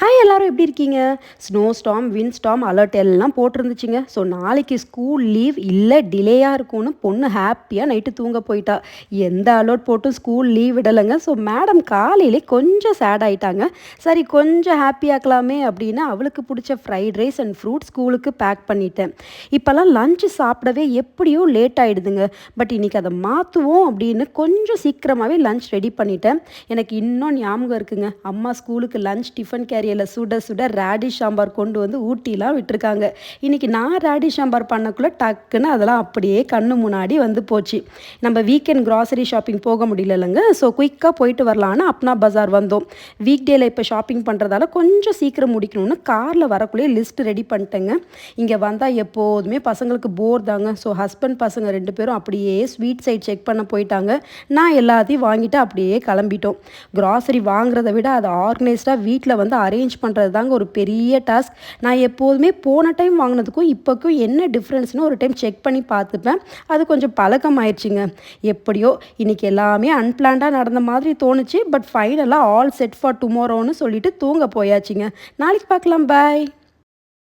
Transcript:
Hi எல்லாரும் எப்படி இருக்கீங்க? Snow storm, wind storm alert எல்லாம் போட்டிருந்துச்சுங்க. ஸோ நாளைக்கு ஸ்கூல் லீவ் இல்லை டிலேயாக இருக்கும்னு பொண்ணு ஹாப்பியாக நைட்டு தூங்க போயிட்டா. எந்த அலர்ட் போட்டும் ஸ்கூல் லீவ் விடலைங்க. ஸோ மேடம் காலையிலே கொஞ்சம் சேட் ஆயிட்டாங்க. சரி கொஞ்சம் ஹாப்பியாக்கலாமே அப்படின்னு அவளுக்கு பிடிச்ச ஃப்ரைட் ரைஸ் அண்ட் ஃப்ரூட் ஸ்கூலுக்கு பேக் பண்ணிட்டேன். இப்போல்லாம் லஞ்சு சாப்பிடவே எப்படியோ லேட் ஆகிடுதுங்க. பட் இன்றைக்கி அதை மாற்றுவோம் அப்படின்னு கொஞ்சம் சீக்கிரமாகவே லஞ்ச் ரெடி பண்ணிட்டேன். எனக்கு இன்னும் ஞாபகம் இருக்குங்க. அம்மா ஸ்கூலுக்கு லஞ்ச் டிஃபன் கேரியரில் சுட சுட ரேடிஷ் சாம்பார் கொண்டு வந்து ஊட்டிலாம் விட்டுருக்காங்க. இன்றைக்கி நான் ரேடிஷ் சாம்பார் பண்ணக்குள்ளே டக்குன்னு அதெல்லாம் அப்படியே கண்ணு முன்னாடி வந்து போச்சு. நம்ம வீக்கெண்ட் கிராசரி ஷாப்பிங் போக முடியலங்க. ஸோ குயிக்காக போயிட்டு வரலான்னு அப்னா பஜார் வந்தோம். வீக் டேல இப்போ ஷாப்பிங் பண்ணுறதால கொஞ்சம் சீக்கிரம் முடிக்கணும்னு காரில் வரக்குள்ளேயே லிஸ்ட் ரெடி பண்ணிட்டேங்க. இங்கே வந்தால் எப்போதுமே பசங்களுக்கு போர் தாங்க. ஸோ ஹஸ்பண்ட் பசங்க 2 பேரும் அப்படியே ஸ்வீட் சைட் செக் பண்ண போயிட்டாங்க. நான் எல்லாத்தையும் வாங்கிட்டு அப்படியே கிளம்பிட்டோம். கிராசரி வாங்குறத விட அதை ஆர்கனைஸ்டாக வீட்டில் வந்து அரேஞ்ச் பண்ணுறது தாங்க ஒரு பெரிய டாஸ்க். நான் எப்போதுமே போன டைம் வாங்கினதுக்கும் இப்போக்கும் என்ன டிஃப்ரென்ஸ்னு ஒரு டைம் செக் பண்ணி பார்த்துப்பேன். அது கொஞ்சம் பழக்கம் ஆயிடுச்சுங்க. எப்படியோ இன்றைக்கி எல்லாமே அன்பிளான்டாக நடந்த மாதிரி தோணுச்சு. பட் ஃபைனலாக ஆல் செட் ஃபார் டுமாரோன்னு சொல்லிட்டு தூங்க போயாச்சுங்க. நாளைக்கு பார்க்கலாம். பாய்.